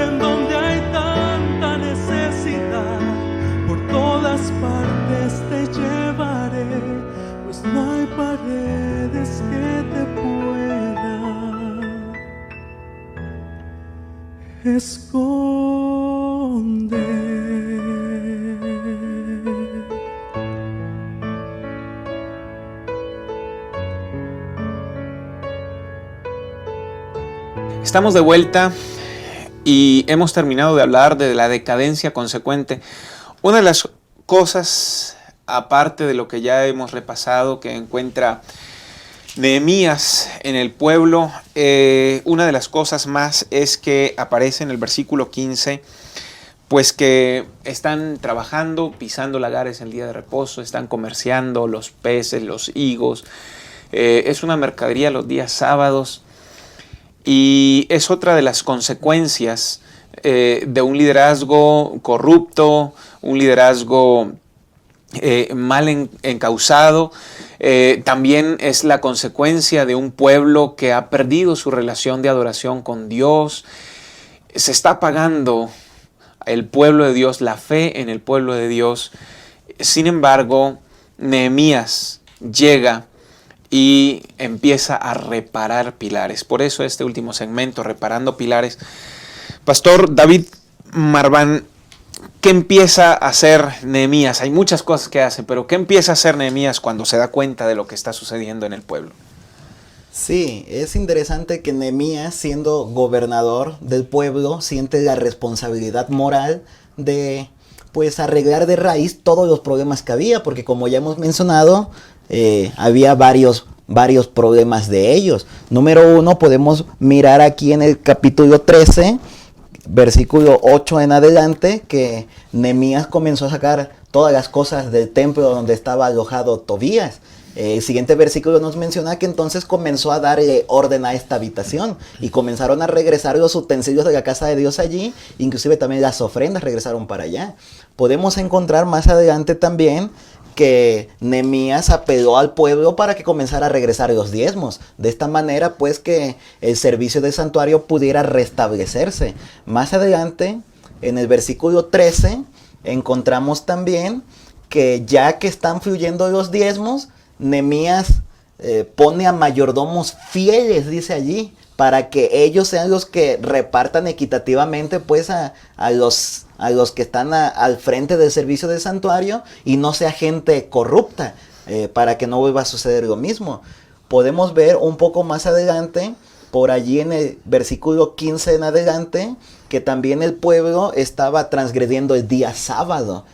en donde hay tanta necesidad, por todas partes te llevaré, pues no hay paredes que te puedan esconder. Estamos de vuelta y hemos terminado de hablar de la decadencia consecuente. Una de las cosas, aparte de lo que ya hemos repasado, que encuentra Nehemías en el pueblo, una de las cosas más es que aparece en el versículo 15, pues que están trabajando, pisando lagares el día de reposo, están comerciando los peces, los higos, es una mercadería los días sábados. Y es otra de las consecuencias de un liderazgo corrupto, un liderazgo mal encauzado. También es la consecuencia de un pueblo que ha perdido su relación de adoración con Dios. Se está apagando el pueblo de Dios, la fe en el pueblo de Dios. Sin embargo, Nehemías llega y empieza a reparar pilares. Por eso este último segmento, reparando pilares. Pastor David Marván, ¿qué empieza a hacer Nehemías? Hay muchas cosas que hace, pero ¿qué empieza a hacer Nehemías cuando se da cuenta de lo que está sucediendo en el pueblo? Sí, es interesante que Nehemías, siendo gobernador del pueblo, siente la responsabilidad moral de pues arreglar de raíz todos los problemas que había, porque como ya hemos mencionado, había varios problemas de ellos. Número 1, podemos mirar aquí en el capítulo 13, versículo 8 en adelante, que Nehemías comenzó a sacar todas las cosas del templo donde estaba alojado Tobías. El siguiente versículo nos menciona que entonces comenzó a darle orden a esta habitación y comenzaron a regresar los utensilios de la casa de Dios allí, inclusive también las ofrendas regresaron para allá. Podemos encontrar más adelante también que Nehemías apeló al pueblo para que comenzara a regresar los diezmos. De esta manera, pues, que el servicio del santuario pudiera restablecerse. Más adelante, en el versículo 13, encontramos también que ya que están fluyendo los diezmos, Nehemías pone a mayordomos fieles, dice allí, para que ellos sean los que repartan equitativamente pues a los que están al frente del servicio del santuario y no sea gente corrupta, para que no vuelva a suceder lo mismo. Podemos ver un poco más adelante, por allí en el versículo 15 en adelante, que también el pueblo estaba transgrediendo el día sábado.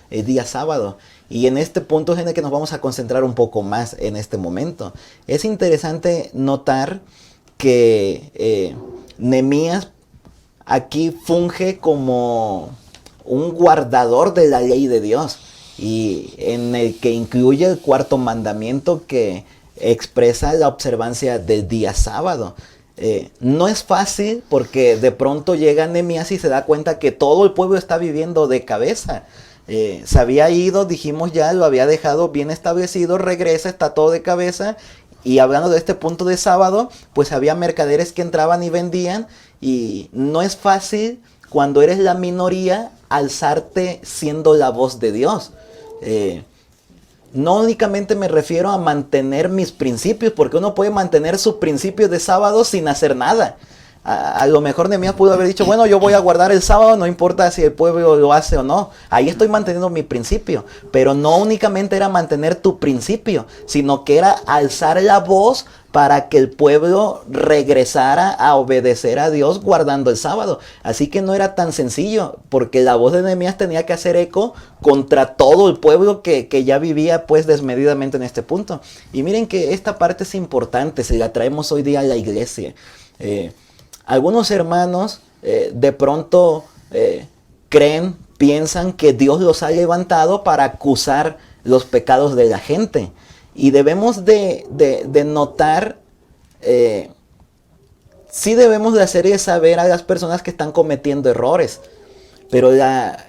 Y en este punto es en el que nos vamos a concentrar un poco más en este momento. Es interesante notar que Nehemías aquí funge como un guardador de la ley de Dios, y en el que incluye el cuarto mandamiento que expresa la observancia del día sábado. No es fácil porque de pronto llega Nehemías y se da cuenta que todo el pueblo está viviendo de cabeza. Se había ido, dijimos ya, lo había dejado bien establecido, regresa, está todo de cabeza. Y hablando de este punto de sábado, pues había mercaderes que entraban y vendían, y no es fácil cuando eres la minoría alzarte siendo la voz de Dios. No únicamente me refiero a mantener mis principios, porque uno puede mantener sus principios de sábado sin hacer nada. A lo mejor Nehemías pudo haber dicho, bueno, yo voy a guardar el sábado, no importa si el pueblo lo hace o no. Ahí estoy manteniendo mi principio. Pero no únicamente era mantener tu principio, sino que era alzar la voz para que el pueblo regresara a obedecer a Dios guardando el sábado. Así que no era tan sencillo, porque la voz de Nehemías tenía que hacer eco contra todo el pueblo que ya vivía pues desmedidamente en este punto. Y miren que esta parte es importante si la traemos hoy día a la iglesia. Algunos hermanos de pronto piensan que Dios los ha levantado para acusar los pecados de la gente. Y debemos de notar, sí debemos de hacerle saber a las personas que están cometiendo errores. Pero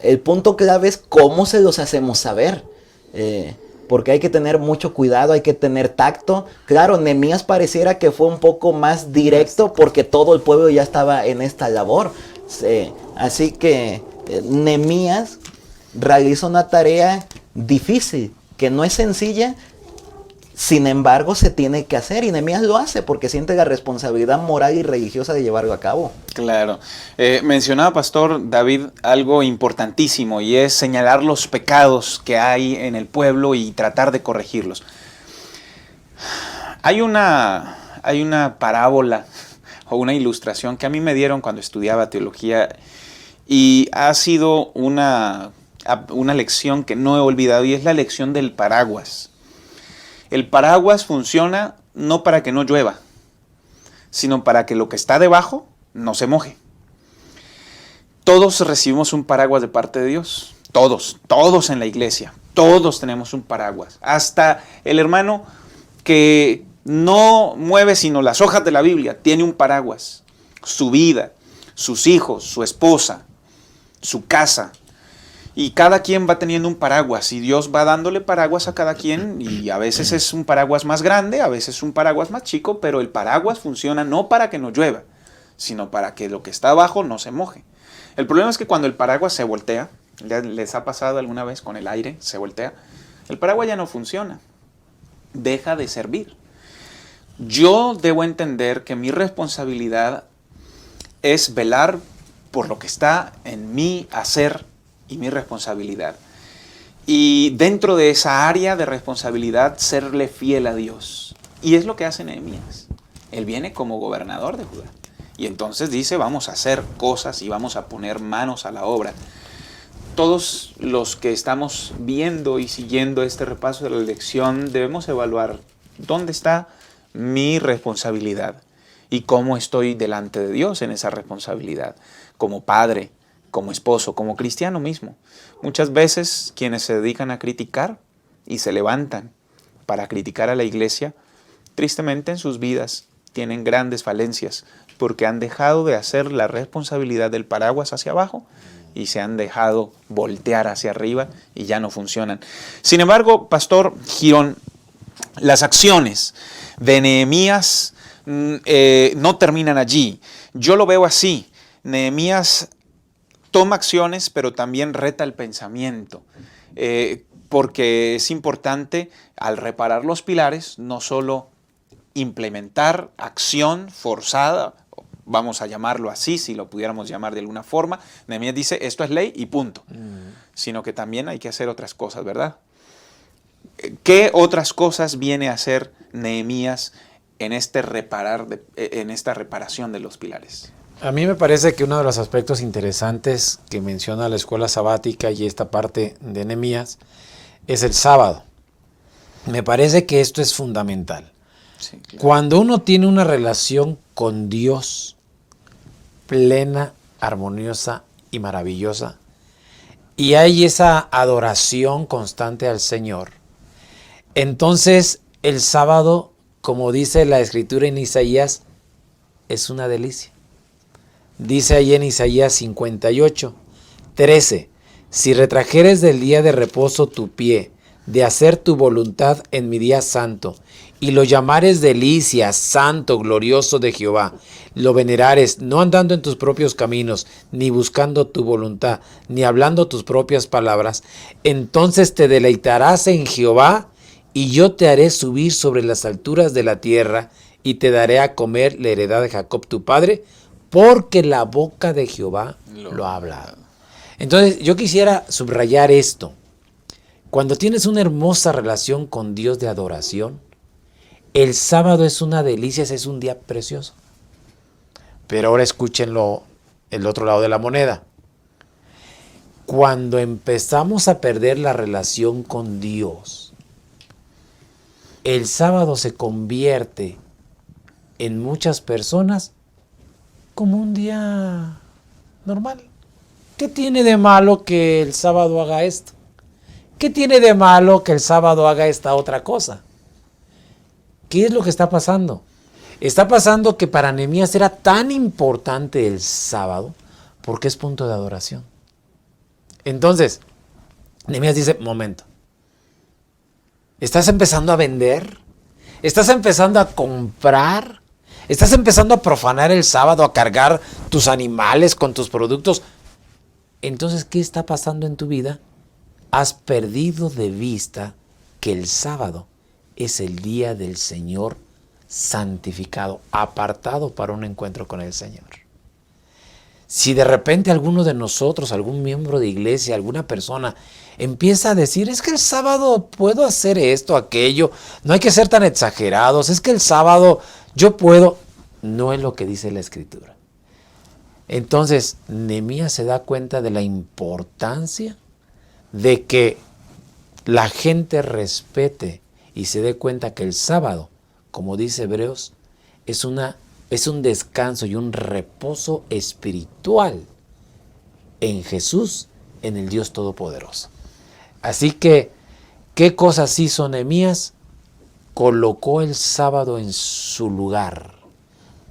el punto clave es cómo se los hacemos saber. Porque hay que tener mucho cuidado, hay que tener tacto. Claro, Nehemías pareciera que fue un poco más directo porque todo el pueblo ya estaba en esta labor. Así que Nehemías realiza una tarea difícil, que no es sencilla, sin embargo se tiene que hacer, y Nehemías lo hace porque siente la responsabilidad moral y religiosa de llevarlo a cabo. Claro. Mencionaba, Pastor David, algo importantísimo, y es señalar los pecados que hay en el pueblo y tratar de corregirlos. Hay una parábola o una ilustración que a mí me dieron cuando estudiaba teología, y ha sido una lección que no he olvidado, y es la lección del paraguas. El paraguas funciona no para que no llueva, sino para que lo que está debajo no se moje. Todos recibimos un paraguas de parte de Dios. Todos en la iglesia. Todos tenemos un paraguas. Hasta el hermano que no mueve sino las hojas de la Biblia tiene un paraguas. Su vida, sus hijos, su esposa, su casa. Y cada quien va teniendo un paraguas, y Dios va dándole paraguas a cada quien, y a veces es un paraguas más grande, a veces un paraguas más chico, pero el paraguas funciona no para que no llueva, sino para que lo que está abajo no se moje. El problema es que cuando el paraguas se voltea, ¿les ha pasado alguna vez con el aire? Se voltea, el paraguas ya no funciona, deja de servir. yo debo entender que mi responsabilidad es velar por lo que está en mi hacer y mi responsabilidad. Y dentro de esa área de responsabilidad, serle fiel a Dios. Y es lo que hace Nehemías. Él viene como gobernador de Judá. Y entonces dice, vamos a hacer cosas y vamos a poner manos a la obra. Todos los que estamos viendo y siguiendo este repaso de la lección debemos evaluar dónde está mi responsabilidad y cómo estoy delante de Dios en esa responsabilidad, como padre, como esposo, como cristiano mismo. Muchas veces quienes se dedican a criticar y se levantan para criticar a la iglesia, tristemente en sus vidas tienen grandes falencias porque han dejado de hacer la responsabilidad del paraguas hacia abajo y se han dejado voltear hacia arriba y ya no funcionan. Sin embargo, Pastor Girón, las acciones de Nehemías no terminan allí. Yo lo veo así. Nehemías toma acciones, pero también reta el pensamiento. Porque es importante, al reparar los pilares, no solo implementar acción forzada, vamos a llamarlo así, si lo pudiéramos llamar de alguna forma. Nehemías dice, esto es ley y punto. Sino que también hay que hacer otras cosas, ¿verdad? ¿Qué otras cosas viene a hacer Nehemías en esta reparación de los pilares? A mí me parece que uno de los aspectos interesantes que menciona la escuela sabática y esta parte de Nehemías es el sábado. Me parece que esto es fundamental. Sí, claro. Cuando uno tiene una relación con Dios plena, armoniosa y maravillosa, y hay esa adoración constante al Señor, entonces el sábado, como dice la escritura en Isaías, es una delicia. Dice ahí en Isaías 58, 13, si retrajeres del día de reposo tu pie, de hacer tu voluntad en mi día santo, y lo llamares delicia, santo, glorioso de Jehová, lo venerares, no andando en tus propios caminos, ni buscando tu voluntad, ni hablando tus propias palabras, entonces te deleitarás en Jehová, y yo te haré subir sobre las alturas de la tierra, y te daré a comer la heredad de Jacob tu padre, porque la boca de Jehová lo ha hablado. Entonces yo quisiera subrayar esto. Cuando tienes una hermosa relación con Dios de adoración, el sábado es una delicia, es un día precioso. Pero ahora escúchenlo, el otro lado de la moneda. Cuando empezamos a perder la relación con Dios, el sábado se convierte en muchas personas como un día normal. ¿Qué tiene de malo que el sábado haga esto? ¿Qué tiene de malo que el sábado haga esta otra cosa? ¿Qué es lo que está pasando? Está pasando que para Nehemías era tan importante el sábado porque es punto de adoración. Entonces, Nehemías dice, momento, ¿estás empezando a vender? ¿Estás empezando a comprar? ¿Estás empezando a profanar el sábado, a cargar tus animales con tus productos? Entonces, ¿qué está pasando en tu vida? Has perdido de vista que el sábado es el día del Señor santificado, apartado para un encuentro con el Señor. Si de repente alguno de nosotros, algún miembro de iglesia, alguna persona empieza a decir, es que el sábado puedo hacer esto, aquello, no hay que ser tan exagerados, es que el sábado yo puedo, no es lo que dice la Escritura. Entonces, Nehemías se da cuenta de la importancia de que la gente respete y se dé cuenta que el sábado, como dice Hebreos, es un descanso y un reposo espiritual en Jesús, en el Dios Todopoderoso. Así que, ¿qué cosas hizo Nehemías? Colocó el sábado en su lugar,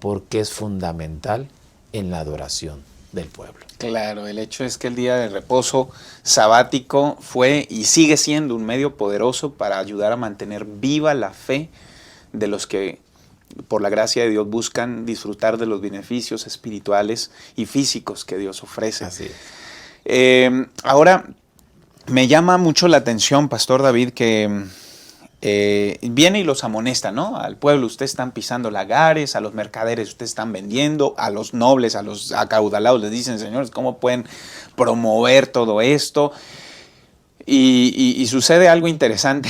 porque es fundamental en la adoración del pueblo. Claro, el hecho es que el día de reposo sabático fue y sigue siendo un medio poderoso para ayudar a mantener viva la fe de los que por la gracia de Dios buscan disfrutar de los beneficios espirituales y físicos que Dios ofrece. Así es. Ahora, me llama mucho la atención, Pastor David, que viene y los amonesta, ¿no? Al pueblo, ustedes están pisando lagares, a los mercaderes ustedes están vendiendo, a los nobles, a los acaudalados les dicen, señores, ¿cómo pueden promover todo esto? Y sucede algo interesante,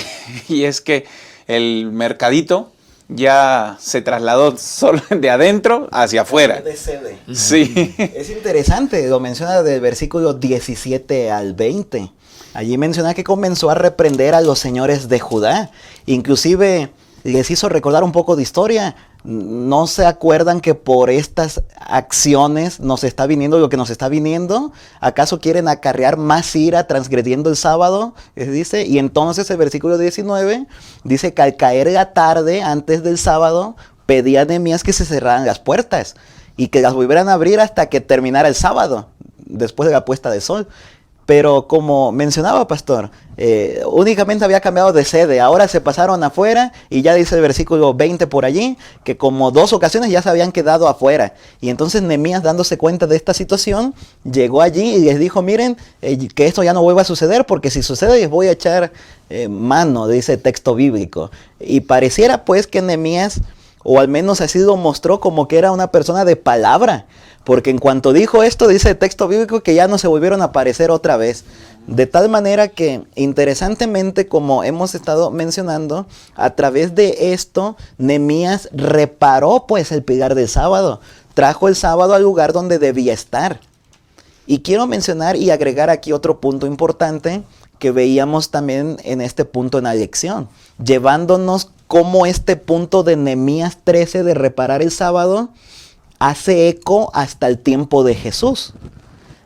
y es que el mercadito ya se trasladó solo de adentro hacia afuera. De sede. Sí. Es interesante, lo menciona del versículo 17 al 20. Allí menciona que comenzó a reprender a los señores de Judá. Inclusive les hizo recordar un poco de historia. ¿No se acuerdan que por estas acciones nos está viniendo lo que nos está viniendo? ¿Acaso quieren acarrear más ira transgrediendo el sábado? Dice, y entonces el versículo 19 dice que al caer la tarde antes del sábado pedía a Nehemías que se cerraran las puertas y que las volvieran a abrir hasta que terminara el sábado, después de la puesta del sol. Pero como mencionaba, pastor, únicamente había cambiado de sede. Ahora se pasaron afuera y ya dice el versículo 20 por allí, que como 2 ocasiones ya se habían quedado afuera. Y entonces Nehemías, dándose cuenta de esta situación, llegó allí y les dijo, miren, que esto ya no vuelva a suceder, porque si sucede les voy a echar mano, dice el texto bíblico. Y pareciera pues que Nehemías, o al menos así lo mostró, como que era una persona de palabra. Porque en cuanto dijo esto, dice el texto bíblico que ya no se volvieron a aparecer otra vez. De tal manera que, interesantemente, como hemos estado mencionando, a través de esto, Nehemías reparó pues el pilar del sábado. Trajo el sábado al lugar donde debía estar. Y quiero mencionar y agregar aquí otro punto importante que veíamos también en este punto en la lección. Llevándonos como este punto de Nehemías 13 de reparar el sábado hace eco hasta el tiempo de Jesús,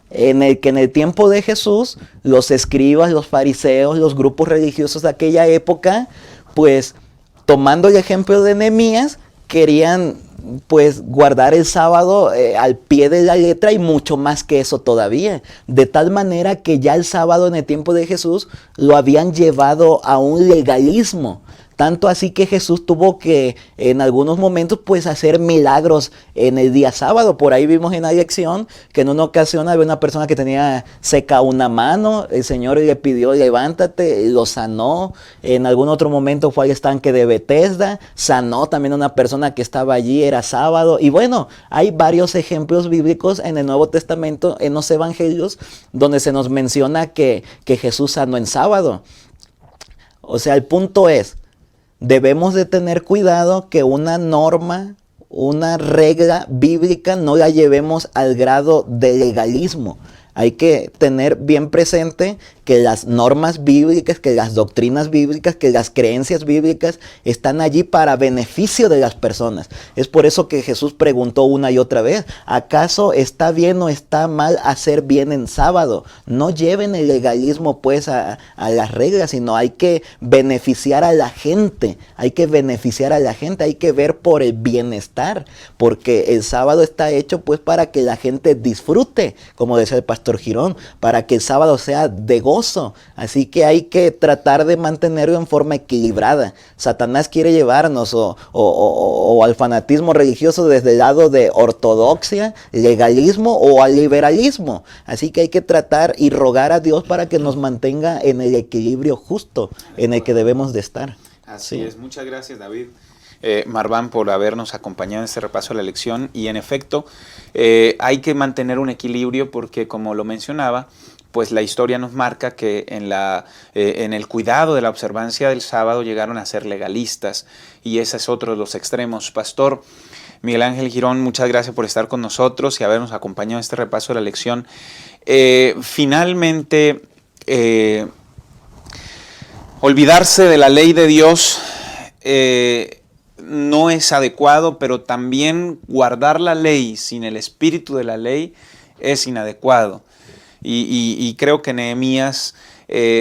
en el que en el tiempo de Jesús los escribas, los fariseos, los grupos religiosos de aquella época, pues tomando el ejemplo de Nehemías, querían pues guardar el sábado al pie de la letra y mucho más que eso todavía, de tal manera que ya el sábado en el tiempo de Jesús lo habían llevado a un legalismo. Tanto así que Jesús tuvo que en algunos momentos pues hacer milagros en el día sábado. Por ahí vimos en la lección que en una ocasión había una persona que tenía seca una mano. El Señor le pidió levántate, lo sanó. En algún otro momento fue al estanque de Betesda, sanó también a una persona que estaba allí, era sábado. Y bueno, hay varios ejemplos bíblicos en el Nuevo Testamento, en los evangelios, donde se nos menciona que Jesús sanó en sábado. O sea, el punto es, debemos de tener cuidado que una norma, una regla bíblica no la llevemos al grado de legalismo. Hay que tener bien presente que las normas bíblicas, que las doctrinas bíblicas, que las creencias bíblicas están allí para beneficio de las personas. Es por eso que Jesús preguntó una y otra vez, ¿acaso está bien o está mal hacer bien en sábado? No lleven el legalismo pues a las reglas, sino hay que beneficiar a la gente, hay que beneficiar a la gente, hay que ver por el bienestar, porque el sábado está hecho pues para que la gente disfrute, como decía el pastor Girón, para que el sábado sea de gozo. Así que hay que tratar de mantenerlo en forma equilibrada. Satanás quiere llevarnos o al fanatismo religioso desde el lado de ortodoxia, legalismo o al liberalismo. Así que hay que tratar y rogar a Dios para que nos mantenga en el equilibrio justo en el que debemos de estar. Así es. Muchas gracias, David. Marván, por habernos acompañado en este repaso de la lección. Y en efecto, hay que mantener un equilibrio porque, como lo mencionaba, pues la historia nos marca que en el cuidado de la observancia del sábado llegaron a ser legalistas, y ese es otro de los extremos. Pastor Miguel Ángel Girón, muchas gracias por estar con nosotros y habernos acompañado en este repaso de la lección. Finalmente, olvidarse de la ley de Dios no es adecuado, pero también guardar la ley sin el espíritu de la ley es inadecuado. Y creo que Nehemías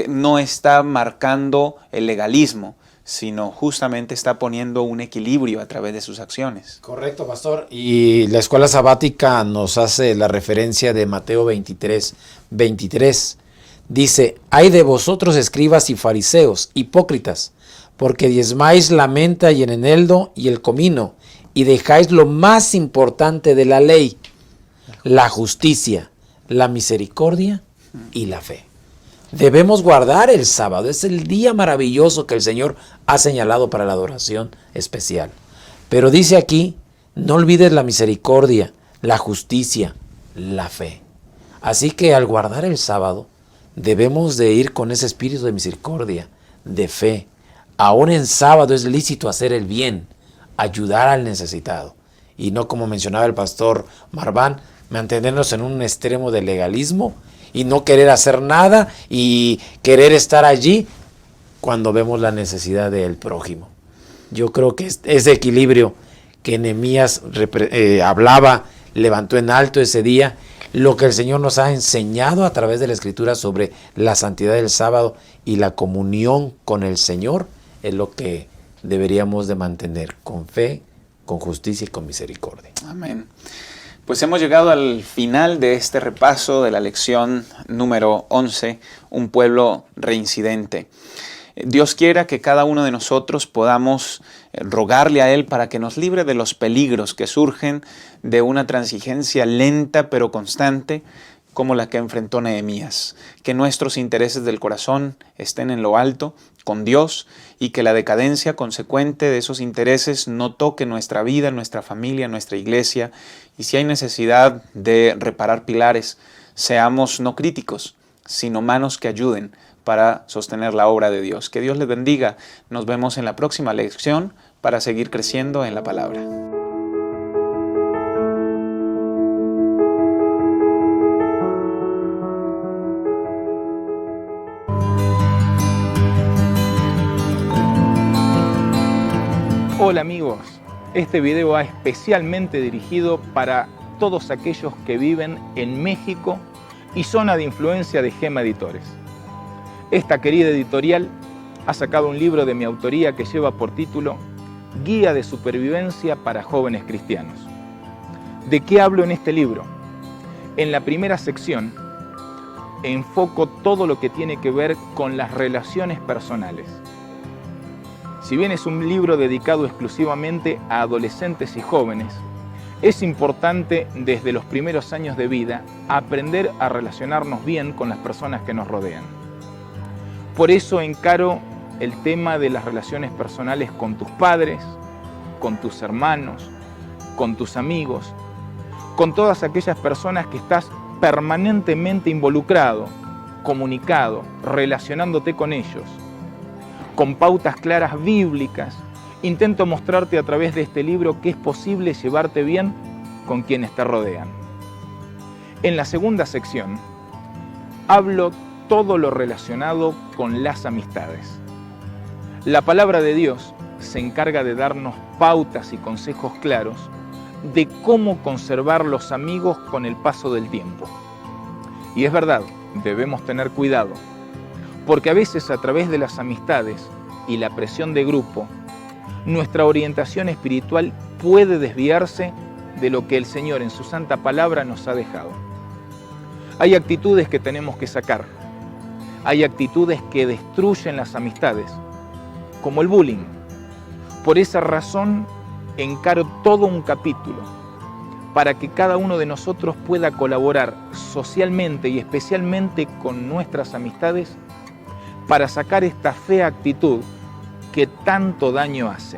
no está marcando el legalismo, sino justamente está poniendo un equilibrio a través de sus acciones. Correcto, pastor. Y la escuela sabática nos hace la referencia de Mateo 23. Dice, hay de vosotros escribas y fariseos, hipócritas, porque diezmáis la menta y el eneldo y el comino, y dejáis lo más importante de la ley, la justicia, la misericordia y la fe. Debemos guardar el sábado. Es el día maravilloso que el Señor ha señalado para la adoración especial. Pero dice aquí, no olvides la misericordia, la justicia, la fe. Así que al guardar el sábado, debemos de ir con ese espíritu de misericordia, de fe. Aún en sábado es lícito hacer el bien, ayudar al necesitado. Y no, como mencionaba el pastor Marván, mantenernos en un extremo de legalismo y no querer hacer nada y querer estar allí cuando vemos la necesidad del prójimo. Yo creo que ese equilibrio que Nehemías hablaba, levantó en alto ese día, lo que el Señor nos ha enseñado a través de la Escritura sobre la santidad del sábado y la comunión con el Señor, es lo que deberíamos de mantener con fe, con justicia y con misericordia. Amén. Pues hemos llegado al final de este repaso de la lección número 11, un pueblo reincidente. Dios quiera que cada uno de nosotros podamos rogarle a Él para que nos libre de los peligros que surgen de una transigencia lenta pero constante como la que enfrentó Nehemías. Que nuestros intereses del corazón estén en lo alto, con Dios, y que la decadencia consecuente de esos intereses no toque nuestra vida, nuestra familia, nuestra iglesia. Y si hay necesidad de reparar pilares, seamos no críticos, sino manos que ayuden para sostener la obra de Dios. Que Dios les bendiga. Nos vemos en la próxima lección para seguir creciendo en la palabra. Hola amigos, este video va especialmente dirigido para todos aquellos que viven en México y zona de influencia de Gema Editores. Esta querida editorial ha sacado un libro de mi autoría que lleva por título Guía de Supervivencia para Jóvenes Cristianos. ¿De qué hablo en este libro? En la primera sección enfoco todo lo que tiene que ver con las relaciones personales. Si bien es un libro dedicado exclusivamente a adolescentes y jóvenes, es importante desde los primeros años de vida aprender a relacionarnos bien con las personas que nos rodean. Por eso encaro el tema de las relaciones personales con tus padres, con tus hermanos, con tus amigos, con todas aquellas personas que estás permanentemente involucrado, comunicado, relacionándote con ellos. Con pautas claras bíblicas, intento mostrarte a través de este libro que es posible llevarte bien con quienes te rodean. En la segunda sección, hablo todo lo relacionado con las amistades. La palabra de Dios se encarga de darnos pautas y consejos claros de cómo conservar los amigos con el paso del tiempo. Y es verdad, debemos tener cuidado, porque a veces a través de las amistades y la presión de grupo, nuestra orientación espiritual puede desviarse de lo que el Señor en su santa palabra nos ha dejado. Hay actitudes que tenemos que sacar, hay actitudes que destruyen las amistades, como el bullying. Por esa razón encaro todo un capítulo para que cada uno de nosotros pueda colaborar socialmente y especialmente con nuestras amistades para sacar esta fea actitud que tanto daño hace.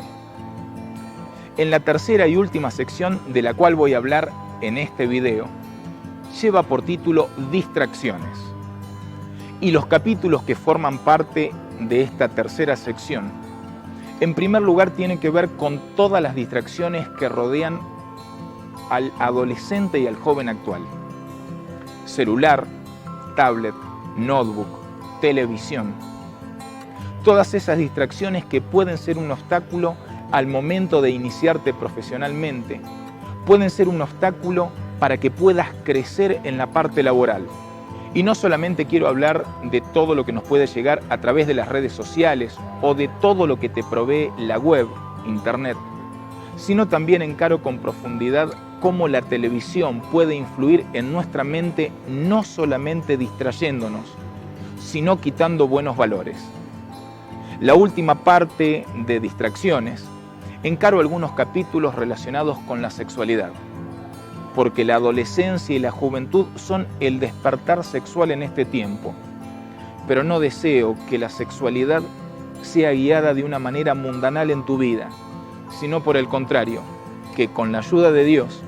En la tercera y última sección de la cual voy a hablar en este video, lleva por título Distracciones. Y los capítulos que forman parte de esta tercera sección, en primer lugar tienen que ver con todas las distracciones que rodean al adolescente y al joven actual. Celular, tablet, notebook, televisión. Todas esas distracciones que pueden ser un obstáculo al momento de iniciarte profesionalmente, pueden ser un obstáculo para que puedas crecer en la parte laboral. Y no solamente quiero hablar de todo lo que nos puede llegar a través de las redes sociales o de todo lo que te provee la web, internet, sino también encaro con profundidad cómo la televisión puede influir en nuestra mente, no solamente distrayéndonos, sino quitando buenos valores. La última parte de Distracciones, encaro algunos capítulos relacionados con la sexualidad, porque la adolescencia y la juventud son el despertar sexual en este tiempo, pero no deseo que la sexualidad sea guiada de una manera mundanal en tu vida, sino por el contrario, que con la ayuda de Dios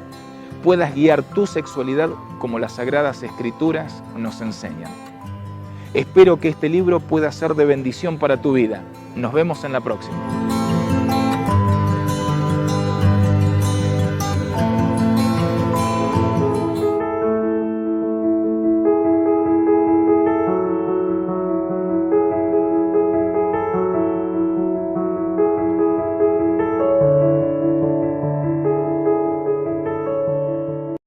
puedas guiar tu sexualidad como las Sagradas Escrituras nos enseñan. Espero que este libro pueda ser de bendición para tu vida. Nos vemos en la próxima.